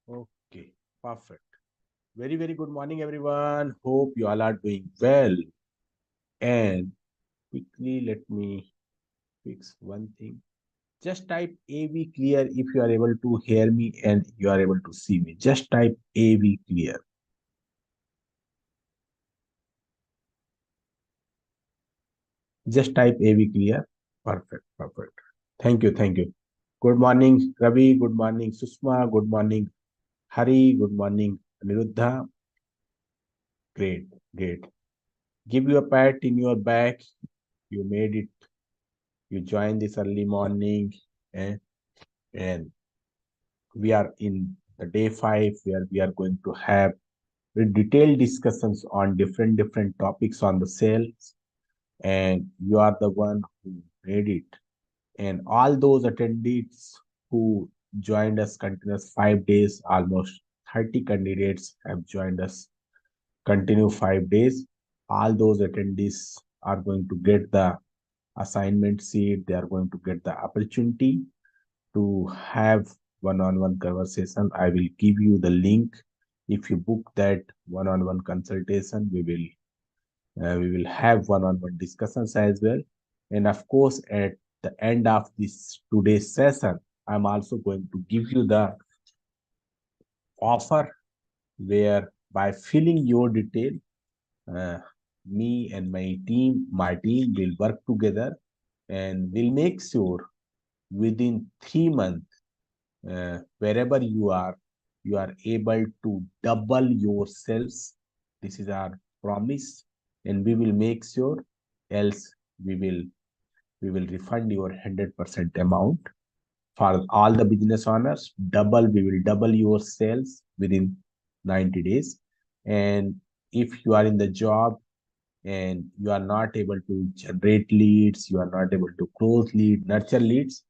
Okay, perfect. Very, very good morning, everyone. Hope you all are doing well. And quickly, let me fix one thing. Just type AV clear if you are able to hear me and you are able to see me. Just type AV clear. Just type AV clear. Perfect, perfect. Thank you, thank you. Good morning, Ravi. Good morning, Susma. Good morning, Hari. Good morning, Aniruddha. Great, great. Give you a pat in your back. You made it. You joined this early morning, eh, and we are in the day 5 where we are going to have detailed discussions on different topics on the sales, and you are the one who made it. And all those attendees who joined us continuous 5 days, almost 30 candidates have joined us continue 5 days. All those attendees are going to get the assignment sheet. They are going to get the opportunity to have one-on-one conversation. I will give you the link. If you book that one-on-one consultation, we will have one-on-one discussions as well. And of course, at the end of this today's session, I'm also going to give you the offer where by filling your detail, uh, me and my team will work together and will make sure within 3 months, wherever you are able to double your sales. This is our promise, and we will make sure. Else, we will we will refund your 100% amount for all the business owners. We will double your sales within 90 days. And if you are in the job and you are not able to generate leads, you are not able to close lead, nurture leads,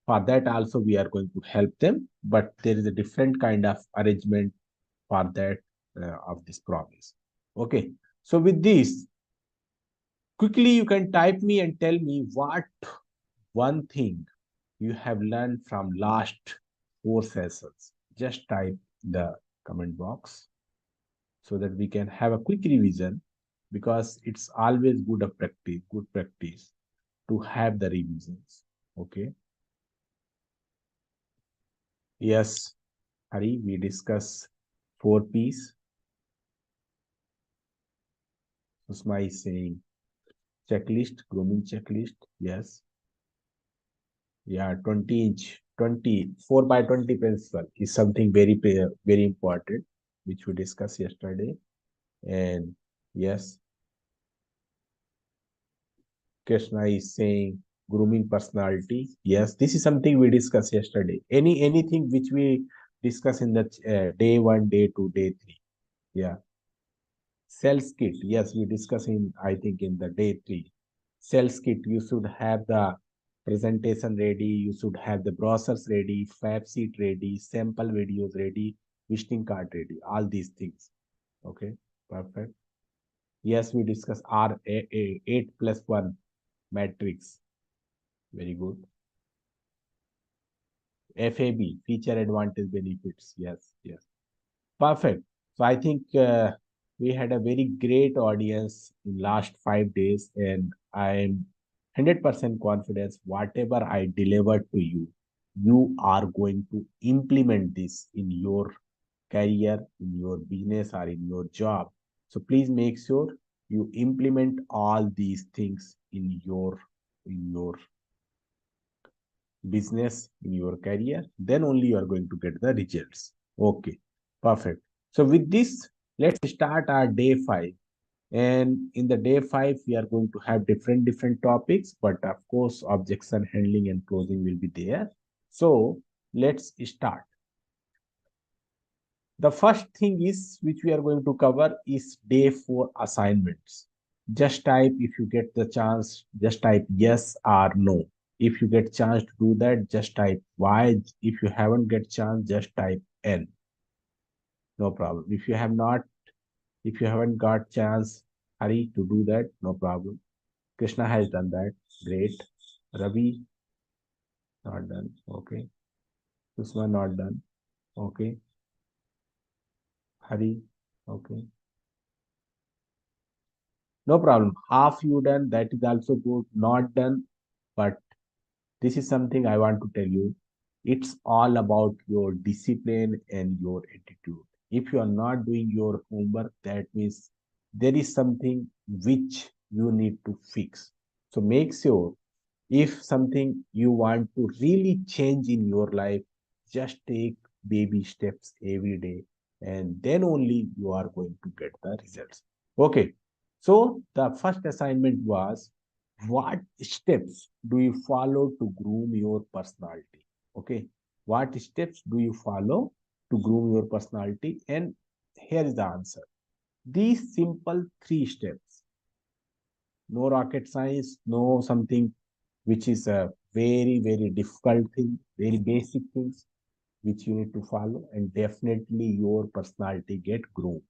for that also we are going to help them, but there is a different kind of arrangement for that of this promise. Okay, so with this, quickly you can type me and tell me what one thing you have learned from last 4 sessions. Just type the comment box so that we can have a quick revision, because it's always good practice to have the revisions. Okay. Yes, Hari, we discuss 4 P's. Susma is saying checklist, grooming checklist. Yes. Yeah, 20 inch, 24 by 20 pencil is something very important, which we discussed yesterday. And yes, Krishna is saying grooming personality. Yes, this is something we discussed yesterday. Anything which we discuss in the day 1, day 2, day 3. Yeah. Sales kit, yes, we discuss in, I think, in the day 3. Sales kit, you should have the presentation ready, you should have the brochures ready, fab sheet ready, sample videos ready, visiting card ready, all these things. Okay, perfect. Yes, we discuss RAA, 8 plus 1 matrix. Very good. FAB, feature advantage benefits. Yes, yes. Perfect. So I think we had a very great audience in last 5 days, and I'm 100% confidence whatever I delivered to you, you are going to implement this in your career, in your business, or in your job. So please make sure you implement all these things in your business, in your career, then only you are going to get the results. Okay, perfect. So with this, let's start our day 5. And in the day 5, we are going to have different topics, but of course, objection handling and closing will be there. So let's start. The first thing is which we are going to cover is day 4 assignments. Just type, if you get the chance, just type yes or no. If you get chance to do that, just type Y. If you haven't get chance, just type N. No problem. If you haven't got chance, Hari, to do that, no problem. Krishna has done that. Great. Ravi, not done. Okay. Susma, not done. Okay. Hari. Okay. No problem. Half you done, that is also good. Not done, but this is something I want to tell you. It's all about your discipline and your attitude. If you are not doing your homework, that means there is something which you need to fix. So make sure, if something you want to really change in your life, just take baby steps every day, and then only you are going to get the results. Okay. So the first assignment was, what steps do you follow to groom your personality? Okay. What steps do you follow to groom your personality? And here is the answer. These simple three steps, no rocket science, no something which is a very, very difficult thing, very basic things which you need to follow, and definitely your personality get groomed.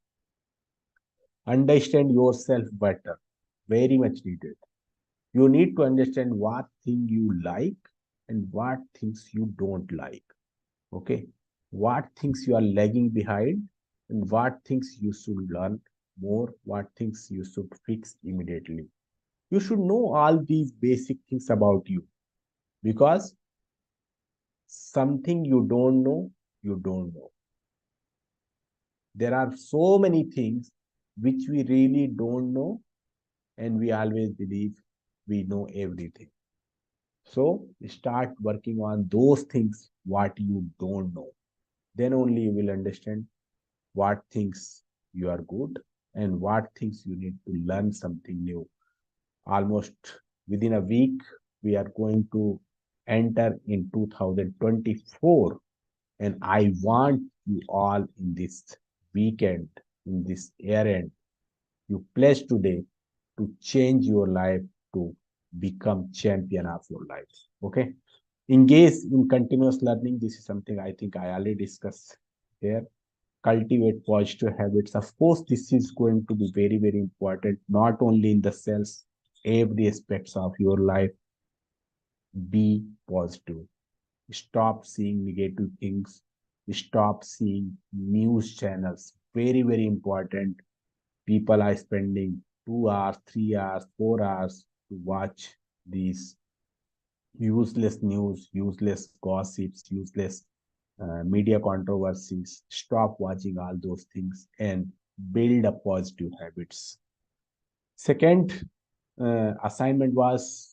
Understand yourself better, very much needed. You need to understand what thing you like and what things you don't like. Okay, what things you are lagging behind and what things you should learn more, what things you should fix immediately. You should know all these basic things about you, because something you don't know, you don't know. There are so many things which we really don't know, and we always believe we know everything. So start working on those things what you don't know. Then only you will understand what things you are good and what things you need to learn something new. Almost within a week, we are going to enter in 2024, and I want you all in this weekend, in this year end, you pledge today to change your life, to become champion of your life. Okay. Engage in continuous learning. This is something I think I already discussed here. Cultivate positive habits. Of course, this is going to be very, very important, not only in the cells, every aspects of your life. Be positive. Stop seeing negative things. Stop seeing news channels. Very, very important. People are spending 2 hours, 3 hours, 4 hours to watch these useless news, useless gossips, useless media controversies. Stop watching all those things and build a positive habits. Second assignment was,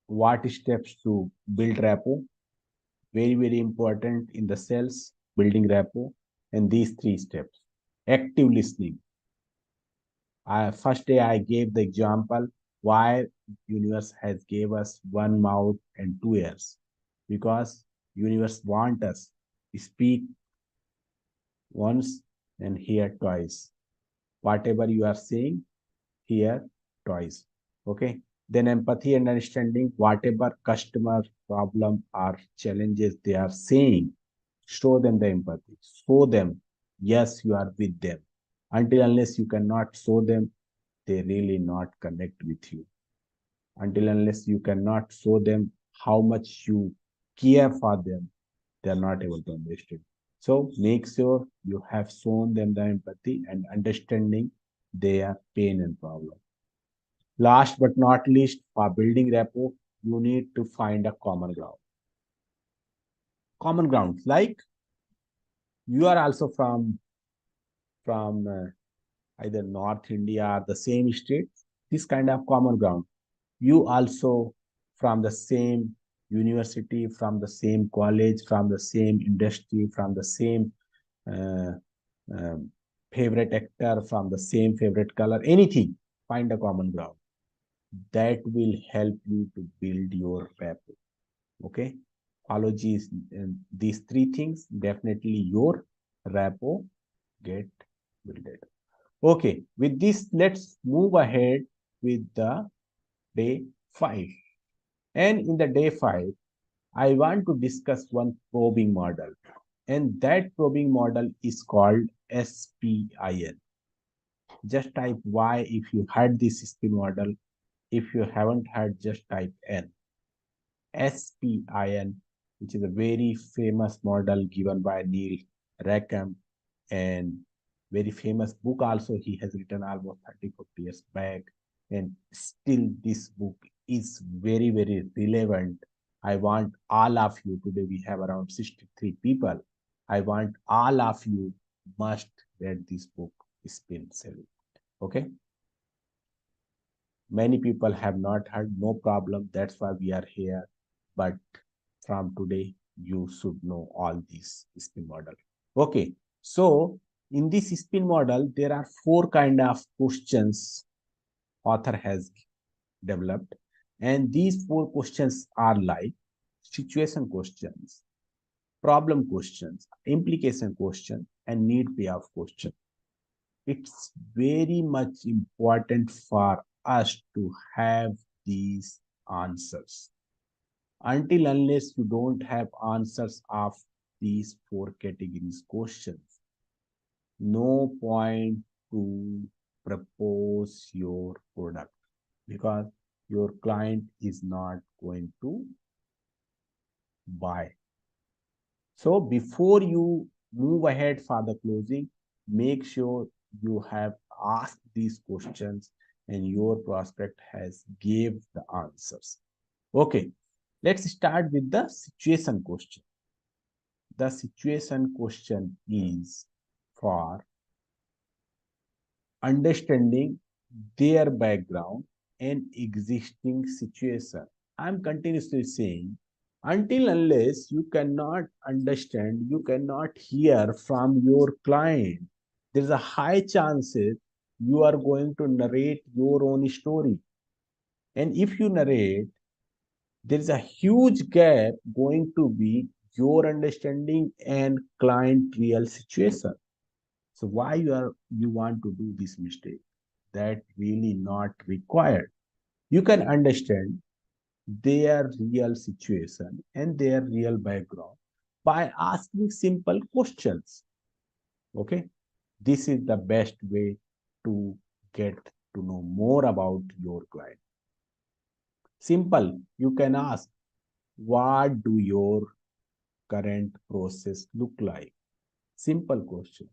what steps to build rapport. Very, very important in the sales, building rapport. And these three steps. Active listening. First day I gave the example why universe has gave us one mouth and two ears, because universe want us to speak once and hear twice. Whatever you are saying, hear twice. Okay. Then empathy and understanding, whatever customer problem or challenges they are saying, show them the empathy. Show them, yes, you are with them. Until unless you cannot show them, they really not connect with you. Until unless you cannot show them how much you care for them, they are not able to understand. So make sure you have shown them the empathy and understanding their pain and problem. Last but not least, for building rapport, you need to find a common ground. Common ground, like you are also from either North India or the same state. This kind of common ground. You also from the same university, from the same college, from the same industry, from the same uh, um, favorite actor, from the same favorite color, anything. Find a common ground. That will help you to build your rapport. Okay. Follow these three things. Definitely your rapport get built. Okay. With this, let's move ahead with the day 5. And in the day 5, I want to discuss one probing model. And that probing model is called SPIN. Just type Y if you had this spin model. If you haven't had, just type N. SPIN, which is a very famous model given by Neil Rackham and very famous book also he has written almost 30, 40 years back. And still this book is very, very relevant. I want all of you, today we have around 63 people. I want all of you must read this book, Spin Selling. Okay. Many people have not heard, no problem. That's why we are here. But from today, you should know all these spin model. Okay. So in this spin model, there are four kind of questions author has developed. And these four questions are like situation questions, problem questions, implication question, and need payoff question. It's very much important for us to have these answers. Until unless you don't have answers of these four categories questions, no point to propose your product, because your client is not going to buy. So before you move ahead for the closing, make sure you have asked these questions and your prospect has gave the answers. Okay, let's start with the situation question. The situation question is for understanding their background and existing situation. I'm continuously saying, until unless you cannot understand, you cannot hear from your client, there's a high chances you are going to narrate your own story. And if you narrate, there is a huge gap going to be your understanding and client real situation. So why you want to do this mistake? That really not required. You can understand their real situation and their real background by asking simple questions. Okay, this is the best way to get to know more about your client. Simple, you can ask, what do your current process look like? Simple question.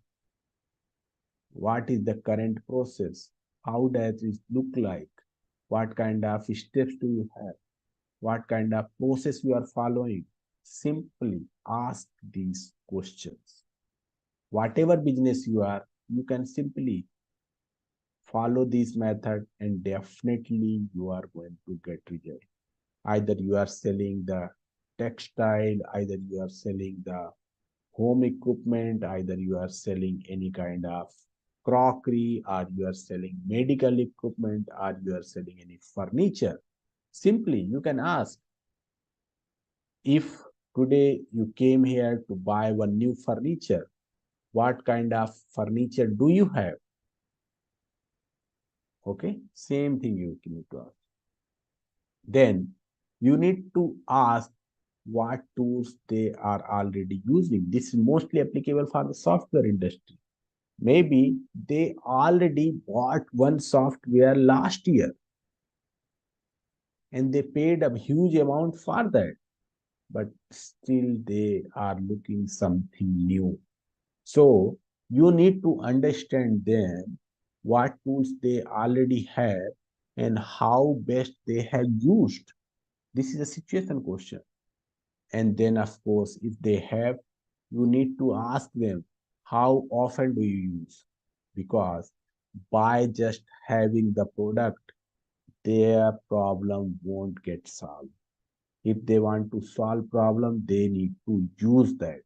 What is the current process? How does it look like? What kind of steps do you have? What kind of process you are following? Simply ask these questions. Whatever business you are, you can simply follow this method and definitely you are going to get result. Either you are selling the textile, either you are selling the home equipment, either you are selling any kind of crockery, or you are selling medical equipment, or you are selling any furniture. Simply, you can ask, if today you came here to buy one new furniture, what kind of furniture do you have? Okay, same thing you need to ask. Then you need to ask what tools they are already using. This is mostly applicable for the software industry. Maybe they already bought one software last year and they paid a huge amount for that, but still they are looking something new. So you need to understand them, what tools they already have and how best they have used. This is a situation question. And then, of course, if they have, you need to ask them, how often do you use? Because by just having the product, their problem won't get solved. If they want to solve problem, they need to use that.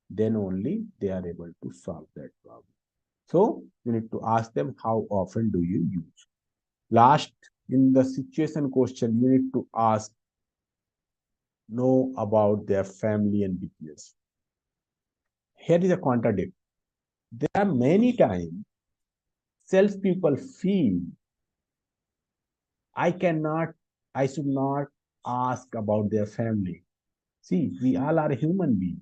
Then only they are able to solve that problem. So you need to ask them, how often do you use? Last, in the situation question, you need to ask, know about their family and business. Here is a contradict. There are many times salespeople feel I cannot, I should not ask about their family. See, we all are human beings.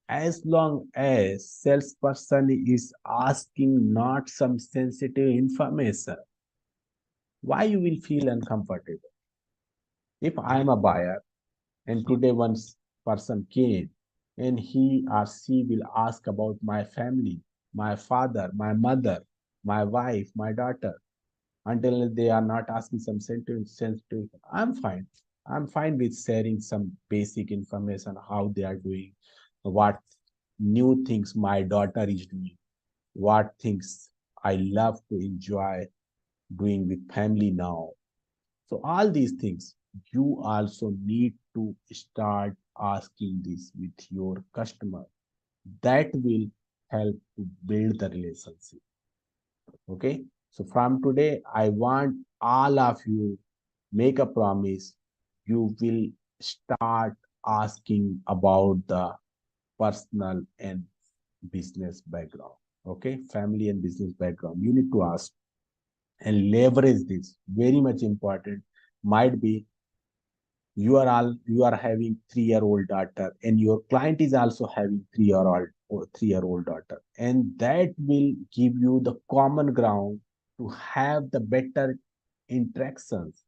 As long as salesperson is asking not some sensitive information, why you will feel uncomfortable? If I am a buyer and today one person came and he or she will ask about my family, my father, my mother, my wife, my daughter, until they are not asking some sensitive. I'm fine with sharing some basic information how they are doing, what new things my daughter is doing, what things I love to enjoy doing with family now. So all these things, you also need to start asking this with your customer. That will help to build the relationship. Okay. So from today, I want all of you make a promise. You will start asking about the personal and business background. Okay. Family and business background. You need to ask and leverage this. Very much important. Might be you are having 3-year-old daughter and your client is also having 3-year-old daughter, and that will give you the common ground to have the better interactions.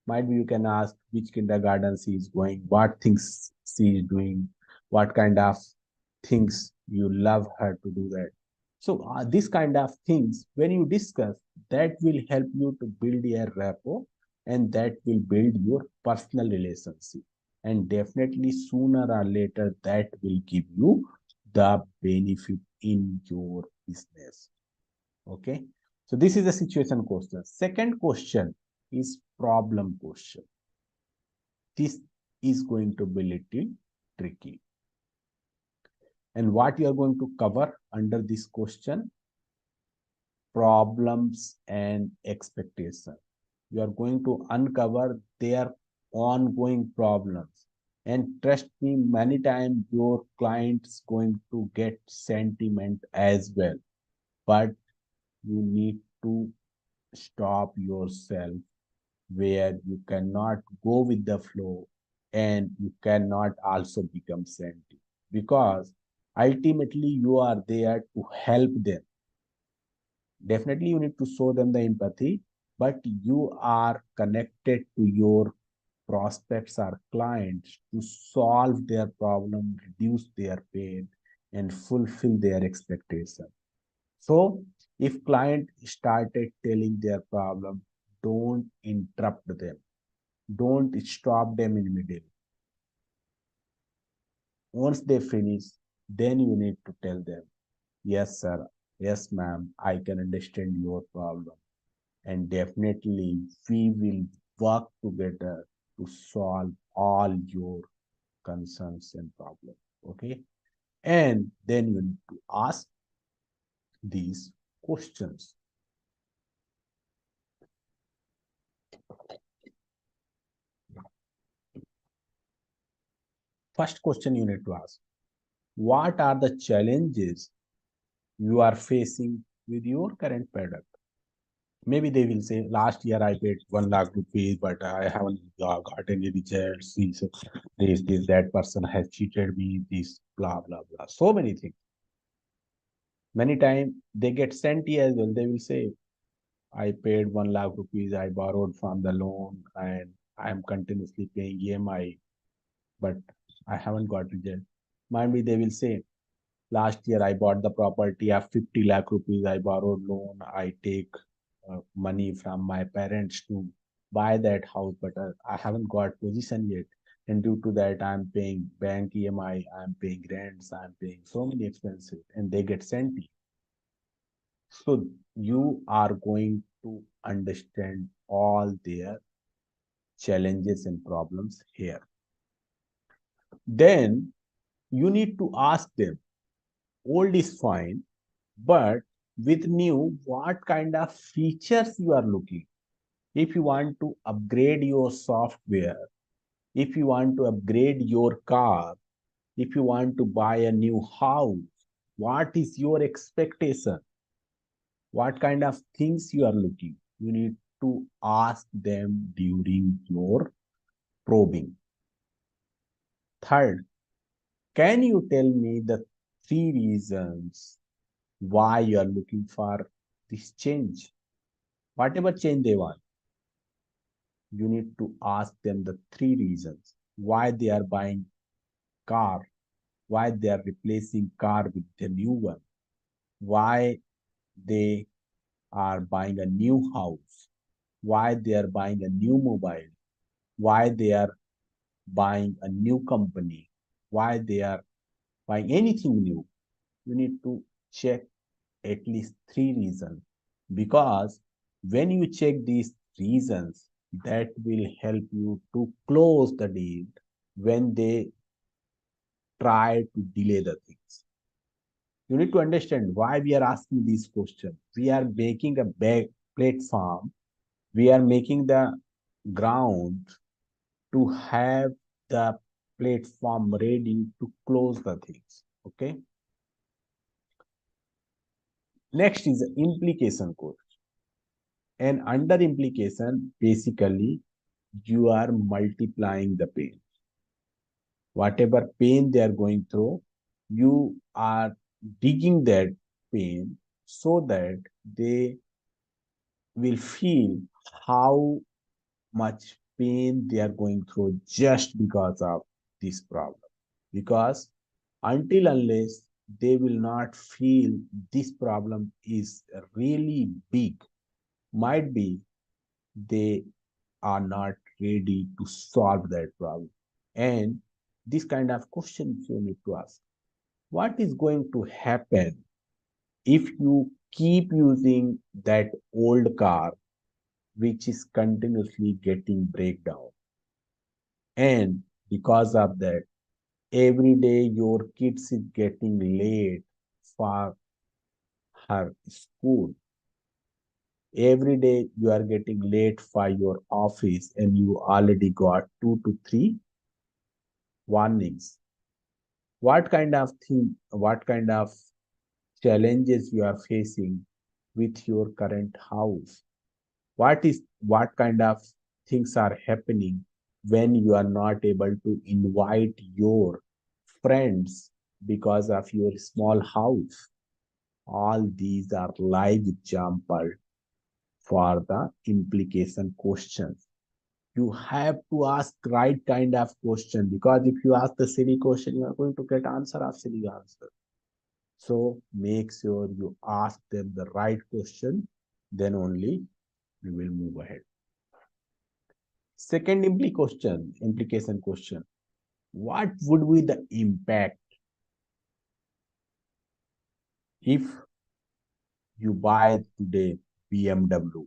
Might be you can ask which kindergarten she is going, what things she is doing, what kind of things you love her to do that. So this kind of things, when you discuss, that will help you to build a rapport, and that will build your personal relationship. And definitely sooner or later, that will give you the benefit in your business. Okay. So this is the situation question. Second question is problem question. This is going to be little tricky. And what you are going to cover under this question? Problems and expectation. You are going to uncover their ongoing problems. And trust me, many times your client's going to get sentiment as well. But you need to stop yourself where you cannot go with the flow and you cannot also become sentient, because ultimately you are there to help them. Definitely you need to show them the empathy, but you are connected to your prospects or clients to solve their problem, reduce their pain, and fulfill their expectation. So if client started telling their problem, don't interrupt them. Don't stop them in the middle. Once they finish, then you need to tell them, yes, sir, yes, ma'am, I can understand your problem. And definitely we will work together to solve all your concerns and problems. Okay. And then you need to ask these questions. First question you need to ask, what are the challenges you are facing with your current product? Maybe they will say, last year I paid 1 lakh rupees, but I haven't got any results. That person has cheated me, this, blah, blah, blah. So many things. Many times they get sent as well. They will say, I paid 1 lakh rupees, I borrowed from the loan, and I am continuously paying EMI, but I haven't got result. Maybe they will say, last year I bought the property of 50 lakh rupees. I borrowed loan. I take money from my parents to buy that house, but I haven't got position yet. And due to that, I'm paying bank EMI, I'm paying rents, I'm paying so many expenses, and they get sent. So you are going to understand all their challenges and problems here. Then you need to ask them, old is fine, but with new, what kind of features you are looking? If you want to upgrade your software, if you want to upgrade your car, if you want to buy a new house, what is your expectation? What kind of things you are looking? You need to ask them during your probing. Third, can you tell me the 3 reasons why you are looking for this change? Whatever change they want, you need to ask them the 3 reasons why they are buying car, why they are replacing car with the new one, why they are buying a new house, why they are buying a new mobile, why they are buying a new company, why they are buying anything new. You need to check at least three reasons, because when you check these reasons, that will help you to close the deal when they try to delay the things. You need to understand why we are asking these questions. We are making a big platform, we are making the ground to have the platform ready to close the things. Okay. Next is the implication code. And under implication, basically, you are multiplying the pain. Whatever pain they are going through, you are digging that pain so that they will feel how much pain they are going through just because of this problem. Because until unless they will not feel this problem is really big, might be they are not ready to solve that problem. And this kind of questions you need to ask. What is going to happen if you keep using that old car which is continuously getting breakdown? And because of that, every day your kids is getting late for her school. Every day you are getting late for your office and you already got 2 to 3 warnings. What kind of thing, what kind of challenges you are facing with your current house? What kind of things are happening when you are not able to invite your friends because of your small house? All these are live example for the implication questions. You have to ask right kind of question, because if you ask the silly question, you are going to get answer of silly answer. So make sure you ask them the right question, then only you will move ahead. Second implication question. What would be the impact if you buy today BMW?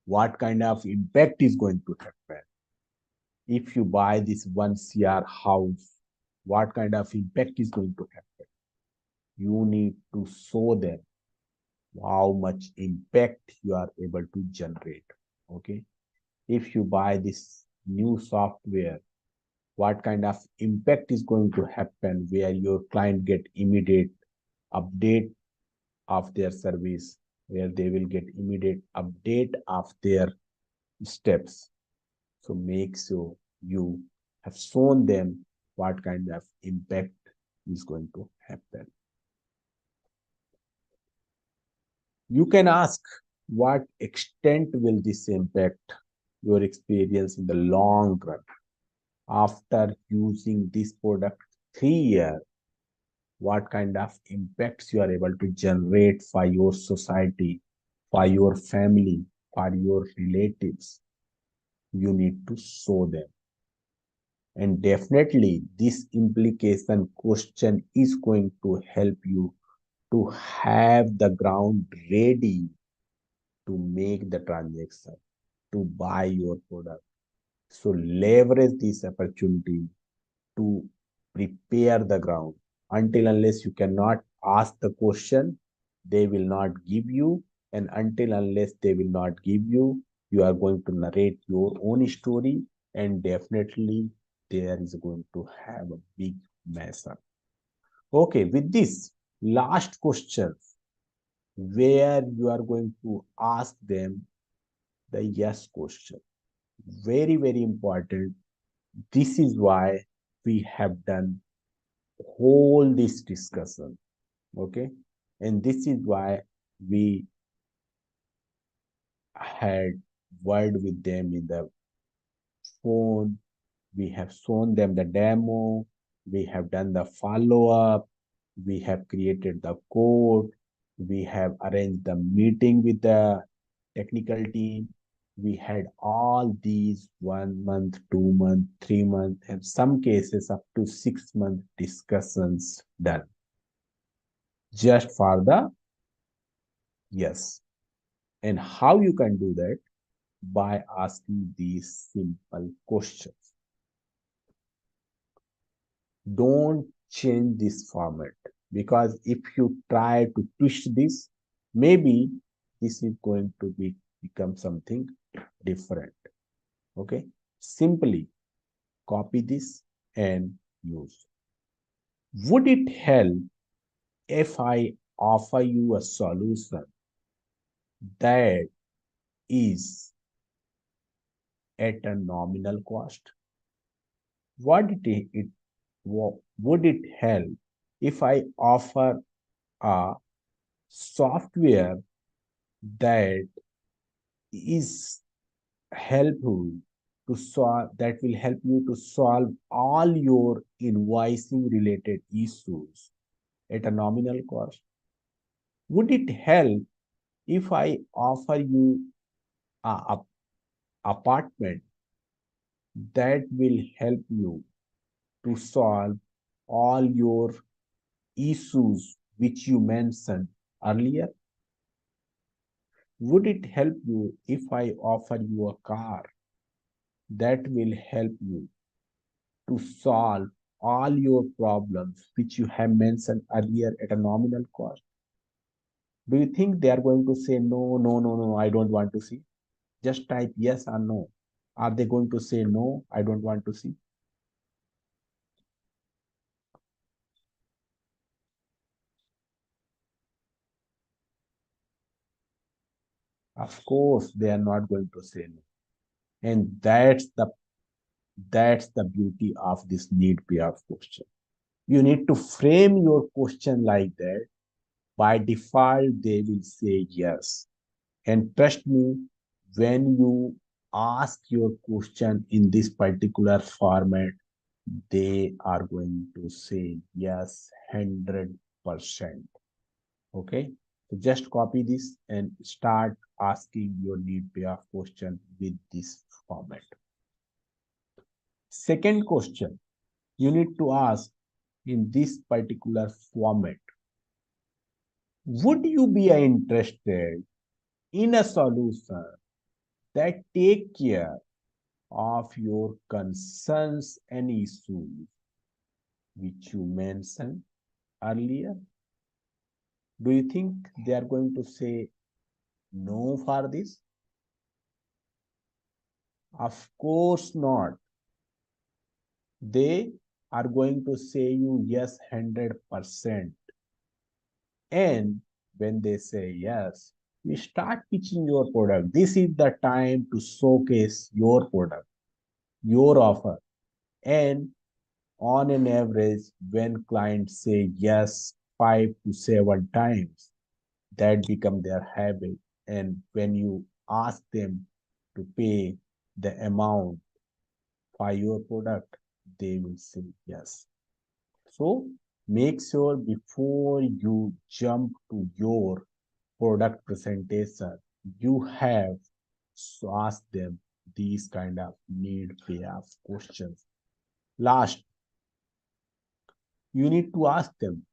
What kind of impact is going to happen? If you buy this 1 CR house, what kind of impact is going to happen? You need to show them how much impact you are able to generate. Okay. If you buy this new software, what kind of impact is going to happen where your client get immediate update of their service, where they will get immediate update of their steps. So make sure you have shown them what kind of impact is going to happen. You can ask, what extent will this impact your experience in the long run? After using this product 3 years, what kind of impacts you are able to generate for your society, for your family, for your relatives? You need to show them. And definitely, this implication question is going to help you to have the ground ready to make the transaction, to buy your product. So leverage this opportunity to prepare the ground. Until unless you cannot ask the question, they will not give you. And until unless they will not give you, you are going to narrate your own story, and definitely there is going to have a big mess up. Okay, with this last question, where you are going to ask them the yes question. Very, very important. This is why we have done whole this discussion. Okay. And this is why we had word with them in the phone. We have shown them the demo. We have done the follow-up, we have created the code, we have arranged the meeting with the technical team. We had all these 1 month, 2 month, 3 month, and some cases up to 6 month discussions done just for the yes. And how you can do that? By asking these simple questions. Don't change this format, because if you try to twist this, maybe this is going to become something different. Okay, simply copy this and use. Would it help if I offer you a solution that is at a nominal cost? It would it help if I offer a software that is helpful to solve that will help you to solve all your invoicing related issues at a nominal cost? Would it help if I offer you a apartment that will help you to solve all your issues which you mentioned earlier? Would it help you if I offer you a car that will help you to solve all your problems which you have mentioned earlier at a nominal cost? Do you think they are going to say no, no, no, no, I don't want to see? Just type yes or no. Are they going to say no, I don't want to see? Of course, they are not going to say no. And that's the beauty of this need payoff question. You need to frame your question like that. By default, they will say yes. And trust me, when you ask your question in this particular format, they are going to say yes 100%. Okay, so just copy this and start asking your need payoff question with this format. Second question you need to ask in this particular format: would you be interested in a solution that take care of your concerns and issues which you mentioned earlier? Do you think they are going to say no for this? Of course not. They are going to say you yes 100%. And when they say yes, you start pitching your product. This is the time to showcase your product, your offer. And on an average, when clients say yes 5 to 7 times, that become their habit. And when you ask them to pay the amount for your product, they will say yes. So make sure before you jump to your product presentation, you have to ask them these kind of need payoff questions. Last, you need to ask them,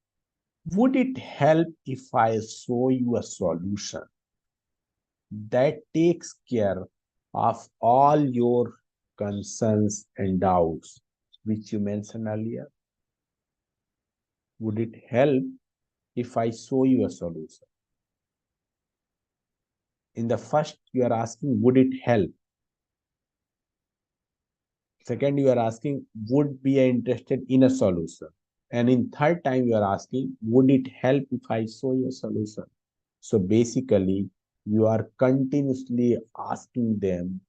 would it help if I show you a solution that takes care of all your concerns and doubts, which you mentioned earlier? Would it help if I show you a solution? In the first, you are asking, would it help? Second, you are asking, would be interested in a solution? And in third time, you are asking, would it help if I show you a solution? So basically, you are continuously asking them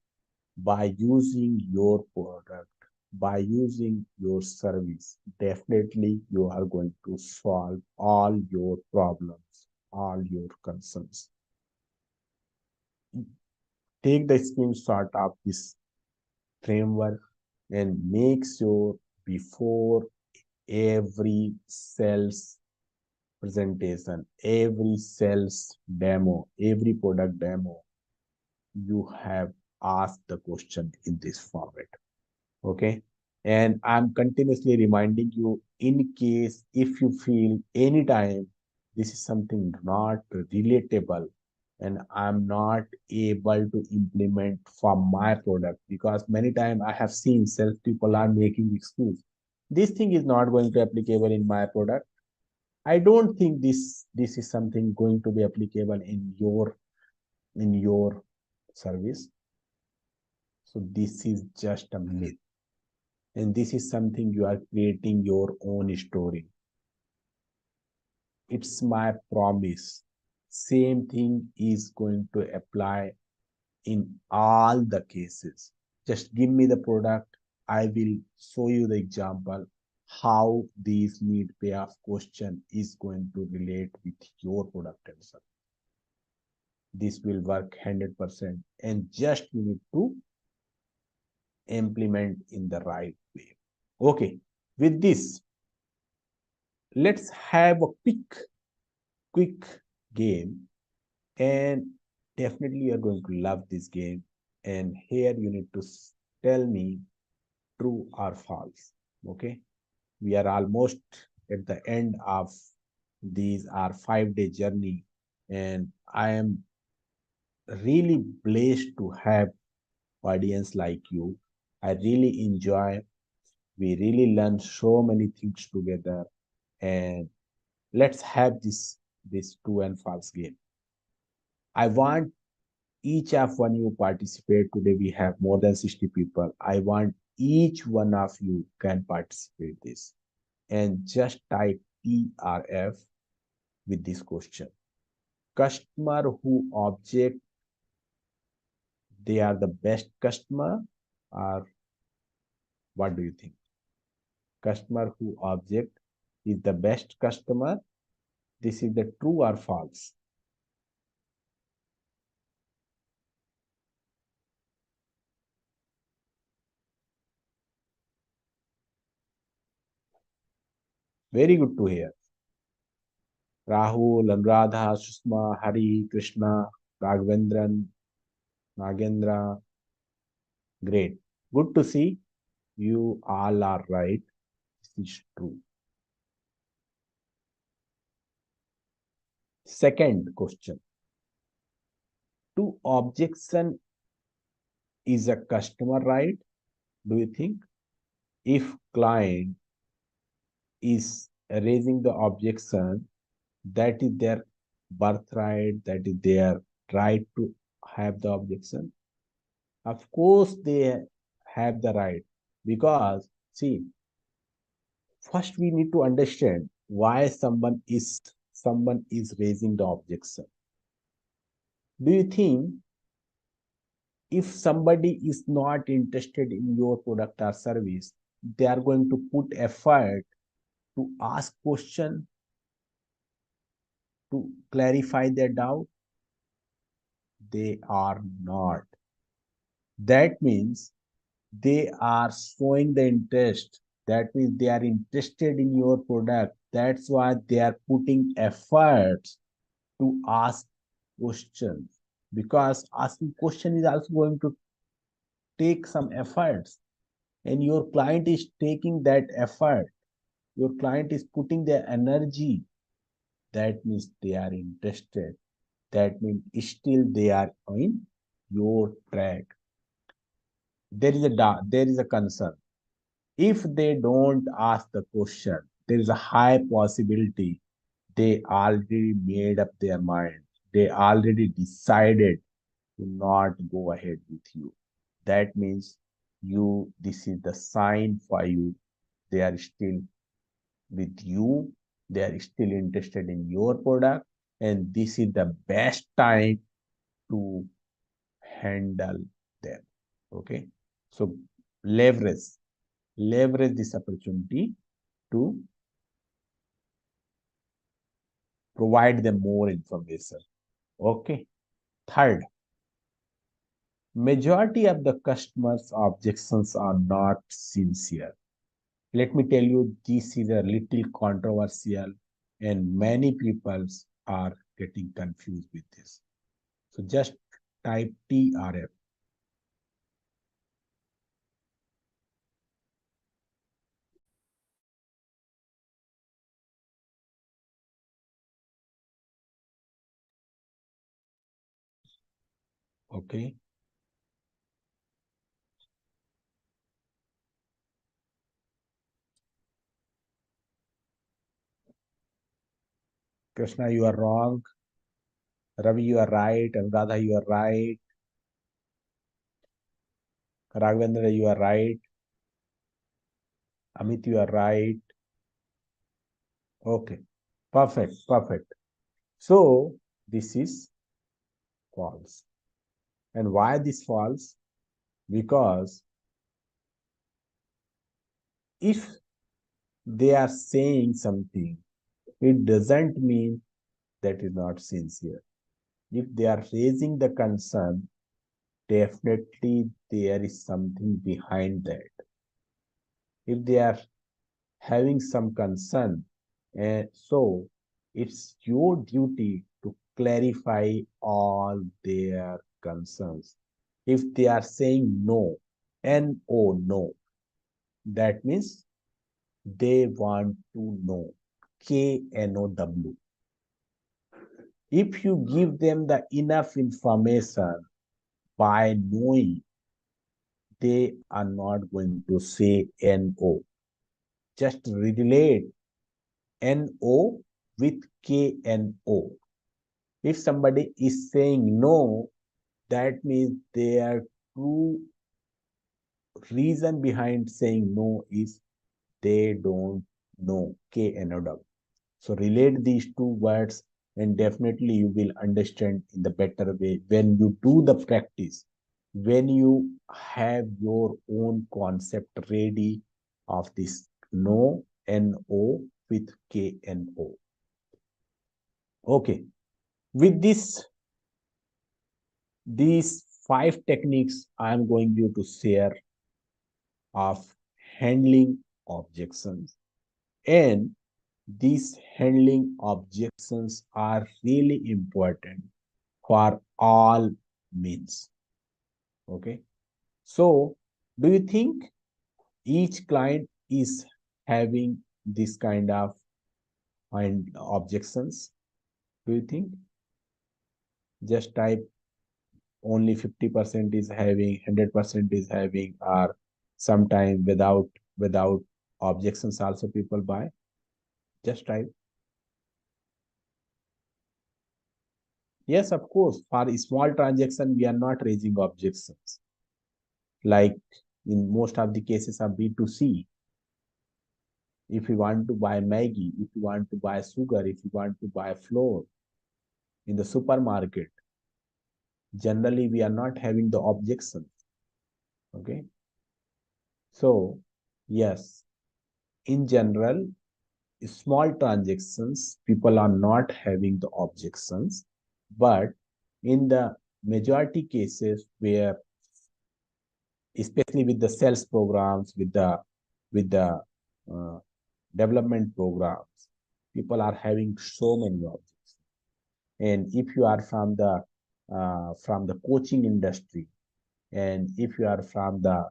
by using your product, by using your service. Definitely, you are going to solve all your problems, all your concerns. Take the screenshot of this framework and make sure before every sales presentation, every sales demo, every product demo, you have asked the question in this format. Okay. And I'm continuously reminding you in case if you feel anytime this is something not relatable and I'm not able to implement for my product, because many times I have seen sales people are making excuse. This thing is not going to applicable in my product. I don't think this is something going to be applicable in your service. So this is just a myth. And this is something you are creating your own story. It's my promise. Same thing is going to apply in all the cases. Just give me the product. I will show you the example how this need payoff question is going to relate with your product and service. This will work 100% and just you need to implement in the right way. Okay, with this, let's have a quick game, and definitely you're going to love this game. And here you need to tell me true or false. Okay, we are almost at the end of these our 5 day journey, and I am really blessed to have audience like you. I really enjoy. We really learn so many things together, and let's have this true and false game. I want each of one you participate. Today we have more than 60 people. I want each one of you can participate this and just type TRF with this question. Customer who object they are the best customer, or what do you think? Customer who object is the best customer. This is the true or false. Very good to hear. Rahul, Anuradha, Sushma, Hari, Krishna, Raghavendran, Nagendra. Great. Good to see you all are right. This is true. Second question. To objection is a customer right? Do you think? If client is raising the objection, that is their birthright, that is their right to have the objection. Of course, they have the right because, see, first we need to understand why someone is raising the objection. Do you think if somebody is not interested in your product or service, they are going to put effort to ask question to clarify their doubt? They are not. That means they are showing the interest. That means they are interested in your product. That's why they are putting efforts to ask questions, because asking question is also going to take some efforts, and your client is taking that effort. Your client is putting their energy. That means they are interested. That means still they are on your track. There is a concern. If they don't ask the question, there is a high possibility they already made up their mind. They already decided to not go ahead with you. That means this is the sign for you. They are still with you. They are still interested in your product. And this is the best time to handle them. Okay. So leverage, leverage this opportunity to provide them more information. Okay. Third, majority of the customers' objections are not sincere. Let me tell you, this is a little controversial, and many people are getting confused with this. So just type TRF. Okay. Krishna, you are wrong. Ravi, you are right. Anuradha, you are right. Raghavendra, you are right. Amit, you are right. Okay. Perfect. Perfect. So this is false. And why this false? Because if they are saying something, it doesn't mean that is not sincere. If they are raising the concern, definitely there is something behind that. If they are having some concern, so it's your duty to clarify all their concerns. If they are saying no, no, no, that means they want to know, KNOW. If you give them the enough information by knowing, they are not going to say NO. Just relate NO with KNO. If somebody is saying no, that means their true reason behind saying no is they don't know, KNOW. So relate these two words and definitely you will understand in the better way when you do the practice, when you have your own concept ready of this no, NO with KNO. Okay, with these 5 techniques I am going you to share of handling objections, and these handling objections are really important for all means. Okay. So, do you think each client is having this kind of objections? Do you think? Just type only 50% is having, 100% is having, or sometime without objections also people buy. Just type. Yes, of course. For a small transaction, we are not raising objections. Like in most of the cases of B2C, if you want to buy Maggie, if you want to buy sugar, if you want to buy flour in the supermarket, generally we are not having the objections. Okay. So, yes, in general, small transactions, people are not having the objections, but in the majority cases where, especially with the sales programs, with the uh, development programs, people are having so many objects. And if you are from the coaching industry, and if you are from the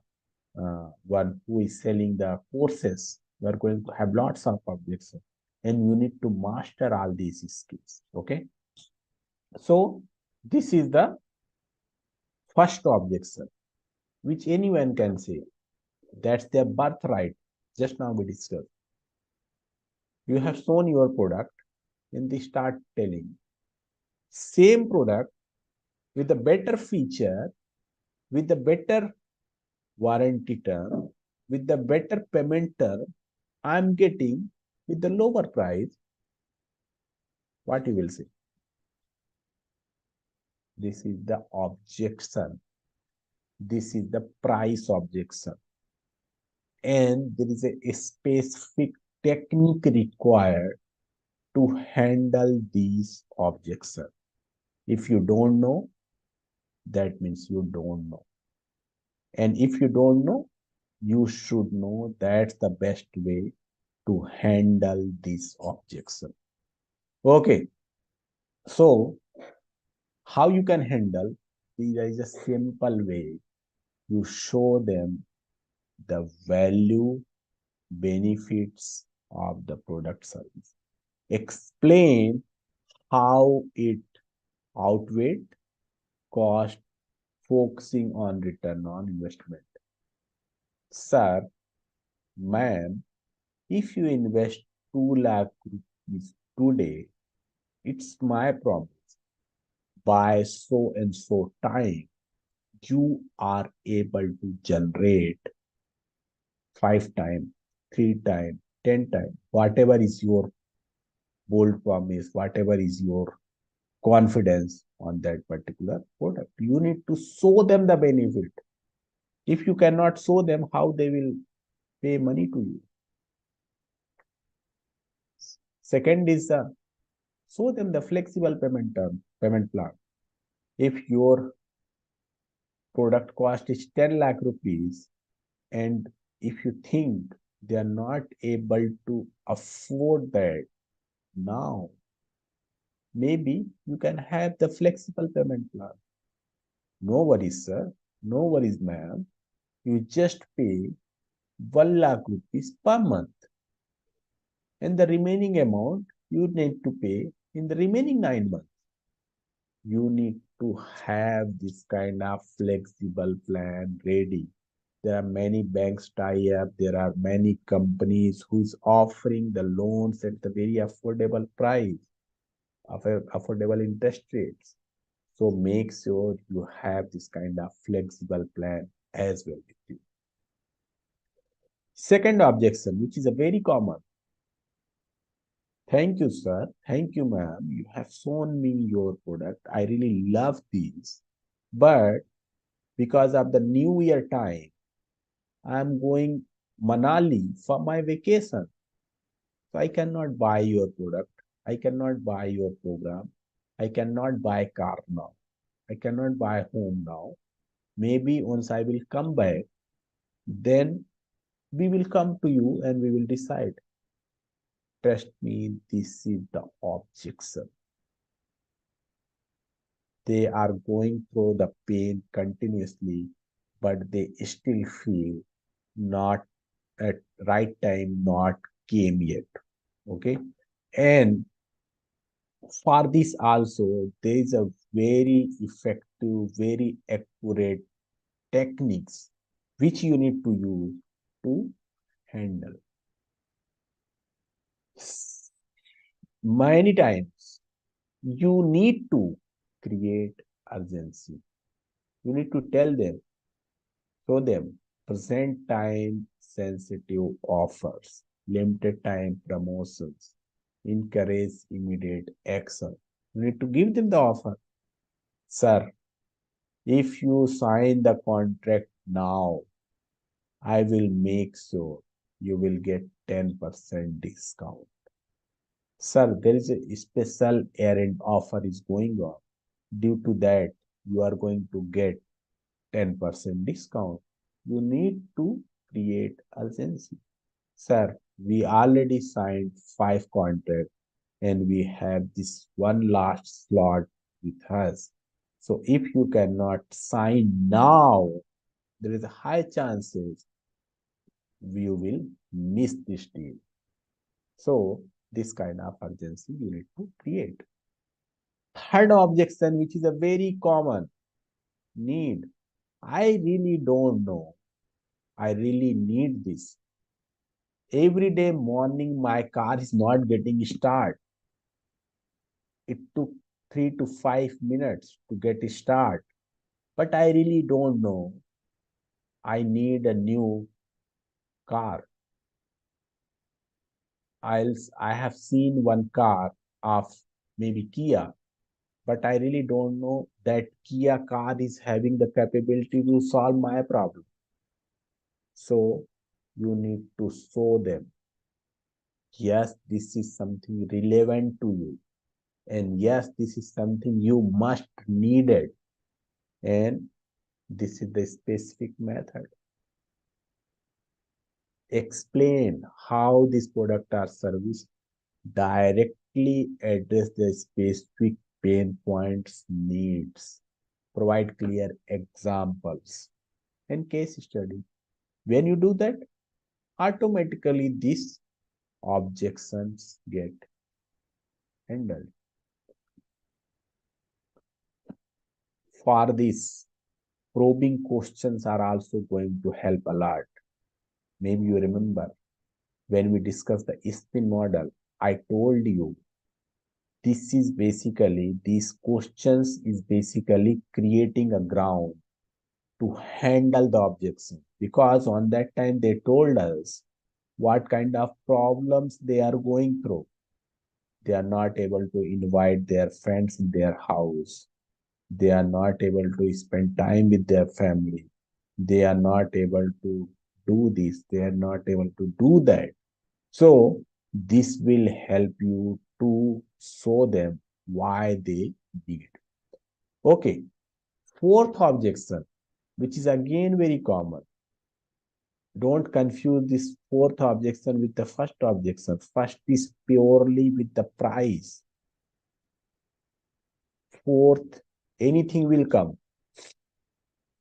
one who is selling the courses, you are going to have lots of objections, and you need to master all these skills. Okay, so this is the first objection which anyone can say. That's their birthright. Just now we discussed. You have shown your product, and they start telling same product with a better feature, with a better warranty term, with the better payment term, I'm getting with the lower price. What you will say? This is the objection. This is the price objection. And there is a specific technique required to handle these objections. If you don't know, that means you don't know. And if you don't know, You should know that's the best way to handle this objection. Okay, so how you can handle? There is a simple way. You show them the value benefits of the product service. Explain how it outweighed cost, focusing on return on investment. Sir, ma'am, if you invest 2 lakh rupees today, it's my promise. By so and so time, you are able to generate 5 times, 3 times, 10 times, whatever is your bold promise, whatever is your confidence on that particular product. You need to show them the benefit. If you cannot show them, how they will pay money to you? Second is show them the flexible payment plan. If your product cost is 10 lakh rupees, and if you think they are not able to afford that now, maybe you can have the flexible payment plan. No worries, sir. No worries, ma'am. You just pay 1 lakh rupees per month, and the remaining amount you need to pay in the remaining 9 months. You need to have this kind of flexible plan ready. There are many banks tie up. There are many companies who is offering the loans at the very affordable price, affordable interest rates. So make sure you have this kind of flexible plan as well with you. Second objection, which is a very common. Thank you, sir. Thank you, ma'am. You have shown me your product. I really love these. But because of the New Year time, I'm going Manali for my vacation. So I cannot buy your product. I cannot buy your program. I cannot buy car now. I cannot buy home now. Maybe once I will come back, then we will come to you and we will decide. Trust me, this is the objection. They are going through the pain continuously, but they still feel not at right time, not came yet. Okay. And for this also, there is a very effective, very accurate techniques which you need to use to handle. Many times you need to create urgency. You need to tell them, show them present time sensitive offers, limited time promotions, encourage immediate action. You need to give them the offer. Sir, if you sign the contract now, I will make sure you will get 10% discount. Sir, there is a special errand offer is going on. Due to that, you are going to get 10% discount. You need to create urgency. Sir, we already signed 5 contracts and we have this one last slot with us. So if you cannot sign now, there is a high chances you will miss this deal. So this kind of urgency you need to create. Third objection, which is a very common need. I really don't know. I really need this. Every day morning, my car is not getting start. It took 3 to 5 minutes to get start. But I really don't know. I need a new car. I have seen one car of maybe Kia, but I really don't know that Kia car is having the capability to solve my problem. So you need to show them, yes, this is something relevant to you. And yes, this is something you must need it. And this is the specific method. Explain how this product or service directly address the specific pain points needs. Provide clear examples and case study. When you do that, automatically these objections get handled. For this, probing questions are also going to help a lot. Maybe you remember when we discussed the spin model, I told you these questions is basically creating a ground to handle the objection, because on that time they told us what kind of problems they are going through. They are not able to invite their friends in their house. They are not able to spend time with their family. They are not able to do this. They are not able to do that. So this will help you to show them why they did. Okay. Fourth objection, which is again very common. Don't confuse this fourth objection with the first objection. First is purely with the price. Fourth, anything will come.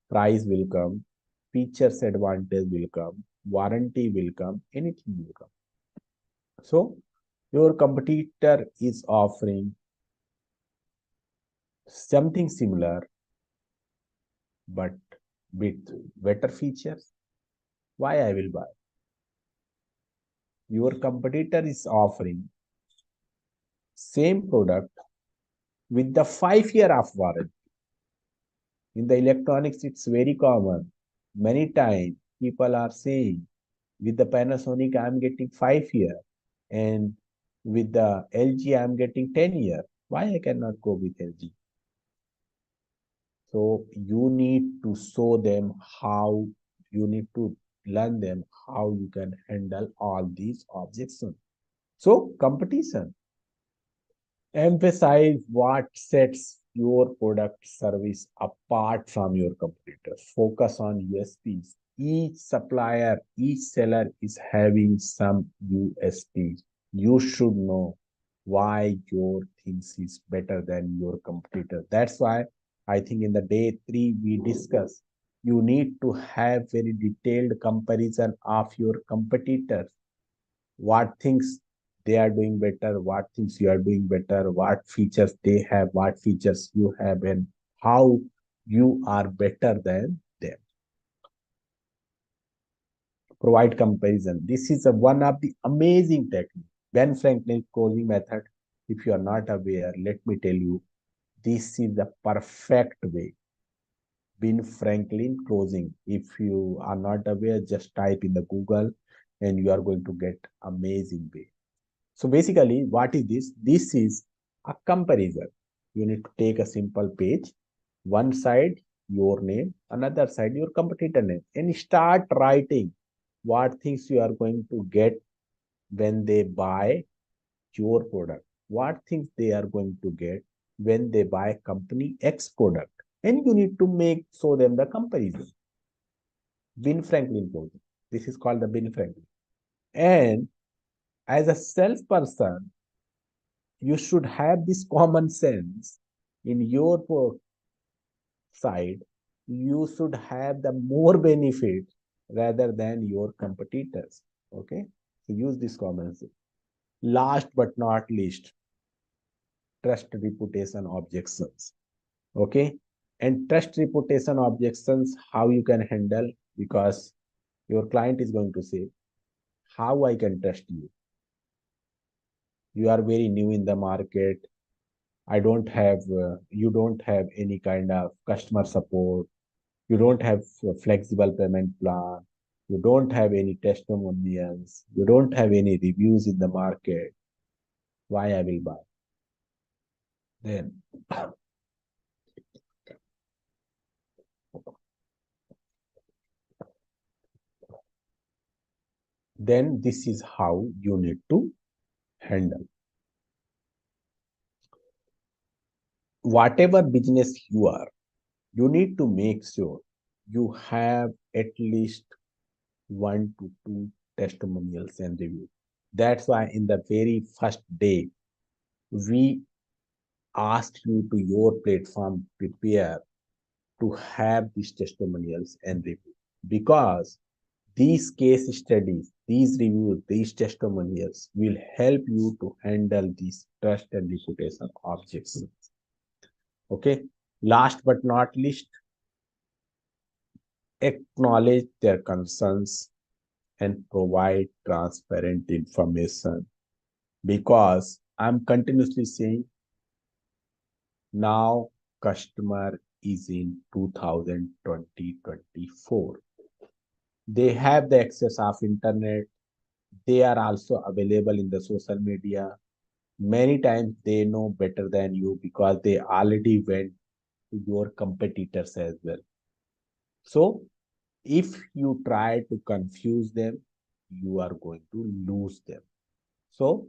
Price will come, features advantage will come, warranty will come, anything will come. So your competitor is offering something similar but with better features. Why I will buy? Your competitor is offering same product with the 5 year of warranty. In the electronics, it's very common. Many times people are saying, with the Panasonic, I'm getting 5 year, and with the LG, I'm getting 10 year. Why I cannot go with LG? So you need to show them how, you need to learn them how you can handle all these objections. So competition, emphasize what sets your product service apart from your competitors. Focus on USPs. Each supplier, each seller is having some USPs. You should know why your things is better than your competitor. That's why I think in the day 3 we discuss, you need to have very detailed comparison of your competitors, what things they are doing better, what things you are doing better, what features they have, what features you have, and how you are better than them. Provide comparison. This is one of the amazing technique. Ben Franklin closing method. If you are not aware, let me tell you, this is the perfect way. Ben Franklin closing. If you are not aware, just type in the Google and you are going to get amazing way. So basically, what is this? This is a comparison. You need to take a simple page, one side your name, another side your competitor name, and start writing what things you are going to get when they buy your product, what things they are going to get when they buy company X product. And you need to make show them the comparison. Ben Franklin code. This is called the Ben Franklin. And as a salesperson, you should have this common sense in your side. You should have the more benefit rather than your competitors. Okay, so use this common sense. Last but not least, trust reputation objections. Okay, and trust reputation objections, how you can handle, because your client is going to say, how I can trust you? You are very new in the market. I don't have, you don't have any kind of customer support. You don't have a flexible payment plan. You don't have any testimonials. You don't have any reviews in the market. Why I will buy? Then, then this is how you need to handle. Whatever business you are, you need to make sure you have at least 1 to 2 testimonials and reviews. That's why in the very first day, we asked you to your platform prepare to have these testimonials and reviews, because these case studies, these reviews, these testimonials will help you to handle these trust and reputation objections. Okay. Last but not least, acknowledge their concerns and provide transparent information, because I'm continuously saying now customer is in 2024. They have the access of internet. They are also available in the social media. Many times they know better than you because they already went to your competitors as well. So if you try to confuse them, you are going to lose them. So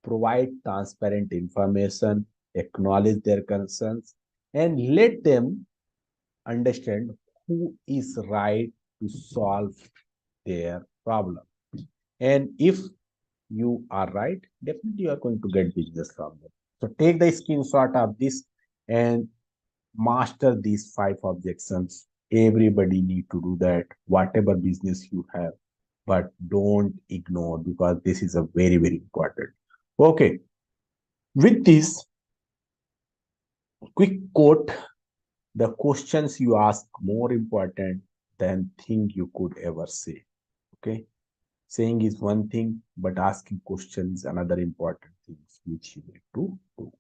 provide transparent information, acknowledge their concerns, and let them understand who is right to solve their problem. And if you are right, definitely you are going to get business from them. So take the screenshot of this and master these 5 objections. Everybody need to do that, whatever business you have, but don't ignore, because this is a very, very important. Okay. With this quick quote, the questions you ask more important than thing you could ever say. Okay. Saying is one thing, but asking questions is another important thing which you need to do.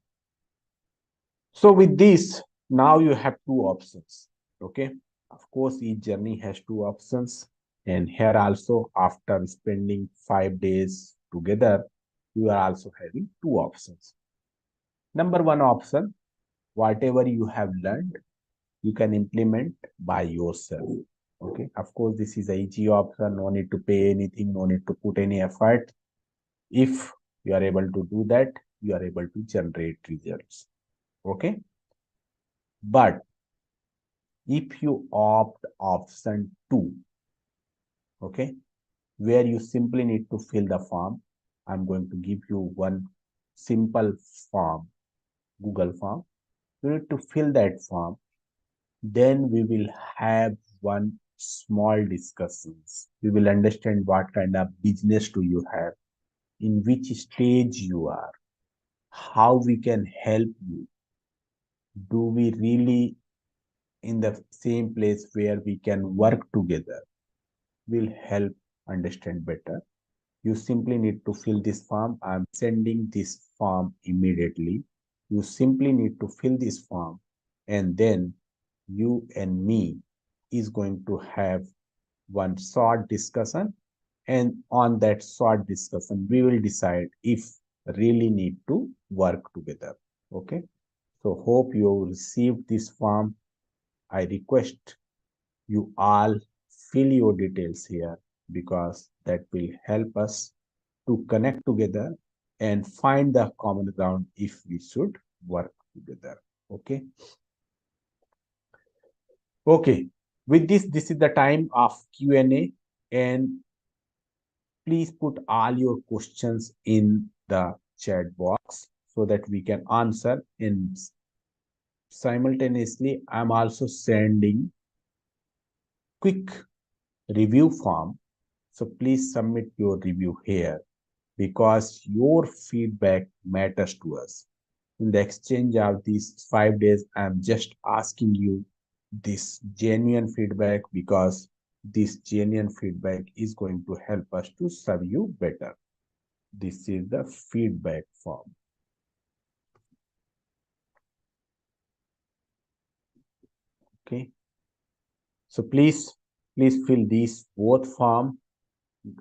So with this, now you have 2 options. Okay. Of course, each journey has 2 options. And here also, after spending 5 days together, you are also having 2 options. Number one option, whatever you have learned, you can implement by yourself. Okay. Of course, this is a easy option. No need to pay anything, no need to put any effort. If you are able to do that, you are able to generate results. Okay. But if you opt option 2, okay, where you simply need to fill the form, I'm going to give you one simple form, Google form. You need to fill that form. Then we will have one small discussions. We will understand what kind of business do you have, in which stage you are, how we can help you. Do we really in the same place where we can work together? Will help understand better. You simply need to fill this form. I'm sending this form immediately. You simply need to fill this form, and then you and me is going to have one short discussion, and on that short discussion we will decide if really need to work together. Okay. So hope you received this form. I request you all fill your details here, because that will help us to connect together and find the common ground if we should work together. Okay. Okay. With this, this is the time of Q&A, and please put all your questions in the chat box so that we can answer. And simultaneously, I'm also sending quick review form. So please submit your review here, because your feedback matters to us. In the exchange of these 5 days, I'm just asking you this genuine feedback, because this genuine feedback is going to help us to serve you better. This is the feedback form. Okay. So please fill these both form.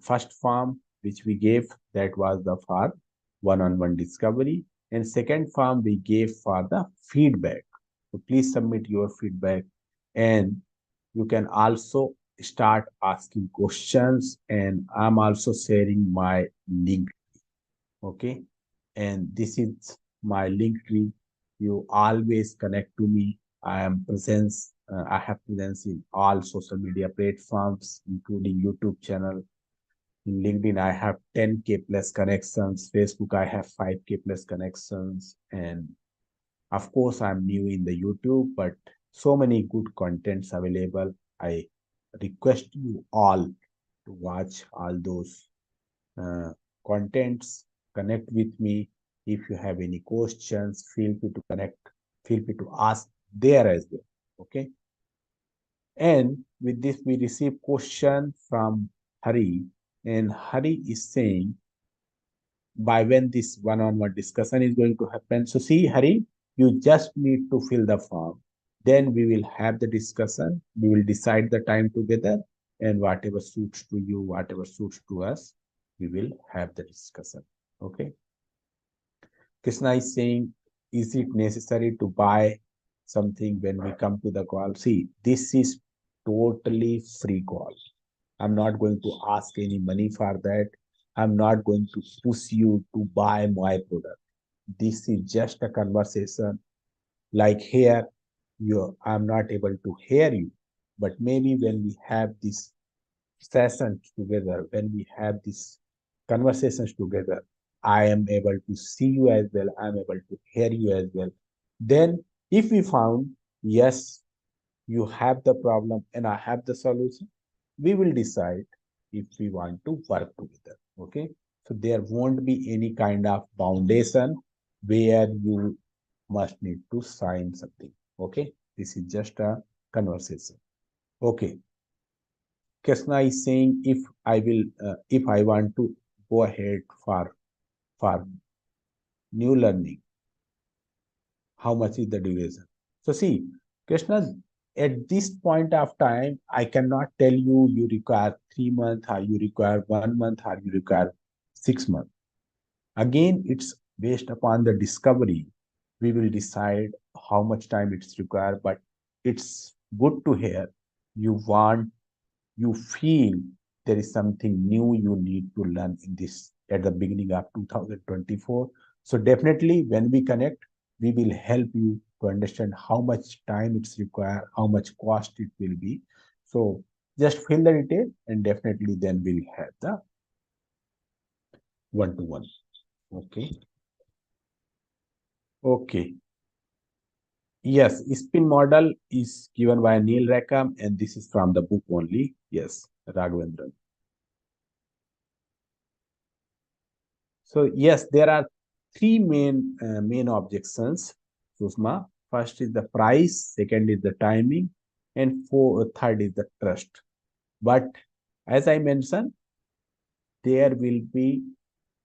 First form which we gave, that was the for one-on-one discovery, and second form we gave for the feedback. So please submit your feedback, and you can also start asking questions, and I'm also sharing my link. Okay. And this is my link tree. You always connect to me. I have presence in all social media platforms, including YouTube channel. In LinkedIn, I have 10K plus connections. Facebook, I have 5K plus connections. And of course, I'm new in the YouTube, but so many good contents available. I request you all to watch all those uh, contents. Connect with me. If you have any questions, feel free to connect. Feel free to ask there as well. Okay. And with this, we receive question from Hari, and Hari is saying, by when this one-on-one discussion is going to happen. So see, Hari, you just need to fill the form. Then we will have the discussion. We will decide the time together, and whatever suits to you, whatever suits to us, we will have the discussion. Okay. Krishna is saying, is it necessary to buy something when we come to the call? See, this is totally free call. I'm not going to ask any money for that. I'm not going to push you to buy my product. This is just a conversation. Like here, I'm not able to hear you, but maybe when we have this sessions together, when we have these conversations together, I am able to see you as well. I'm able to hear you as well. Then, if we found, yes, you have the problem and I have the solution, we will decide if we want to work together. Okay. So there won't be any kind of foundation where you must need to sign something. Okay. This is just a conversation. Okay. Krishna is saying, if I want to go ahead for new learning, how much is the duration? So see, Krishna, at this point of time, I cannot tell you you require 3 months, or you require 1 month, or you require 6 months. Again, it's based upon the discovery. We will decide how much time it's required, but it's good to hear you feel there is something new you need to learn in this at the beginning of 2024. So definitely when we connect, we will help you to understand how much time it's required, how much cost it will be. So just fill the detail, and definitely then we'll have the one-to-one. Okay. Okay. Yes, spin model is given by Neil Rackham, and this is from the book only. Yes, Raghavendran. So yes, there are three main objections, Susma. First is the price, second is the timing, and third is the trust. But as I mentioned, there will be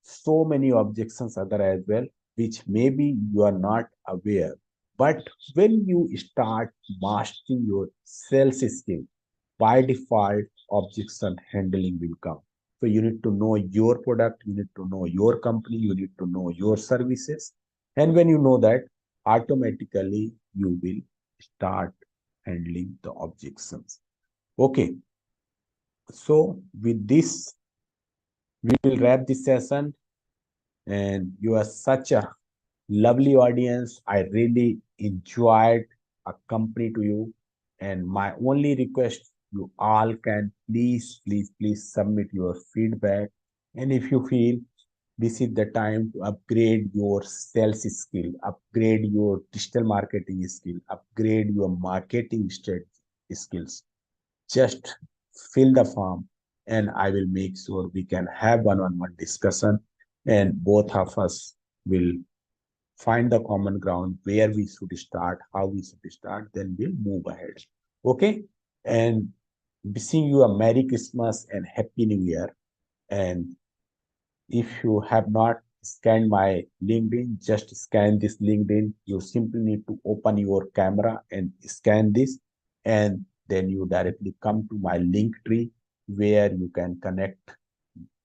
so many objections other as well, which maybe you are not aware. But when you start mastering your sales skill, by default, objection handling will come. So you need to know your product, you need to know your company, you need to know your services. And when you know that, automatically you will start handling the objections. Okay. So with this, we will wrap this session. And you are such a lovely audience. I really enjoyed accompany to you. And my only request, you all can please submit your feedback. And if you feel this is the time to upgrade your sales skill, upgrade your digital marketing skill, upgrade your marketing skills, just fill the form, and I will make sure we can have one-on-one discussion, and both of us will find the common ground where we should start, how we should start, then we'll move ahead. Okay. And wishing you a Merry Christmas and Happy New Year. And if you have not scanned my LinkedIn, just scan this LinkedIn. You simply need to open your camera and scan this, and then you directly come to my link tree where you can connect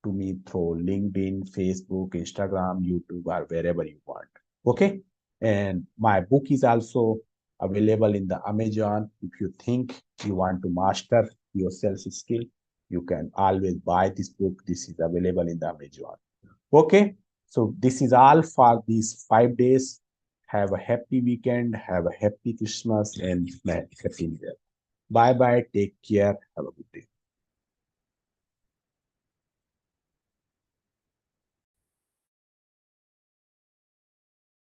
to me through LinkedIn, Facebook, Instagram, YouTube, or wherever you want. Okay. And my book is also available in the Amazon. If you think you want to master your sales skill, you can always buy this book. This is available in the Amazon. Okay. So this is all for these 5 days. Have a happy weekend. Have a happy Christmas and happy New Year. Bye bye. Take care. Have a good day.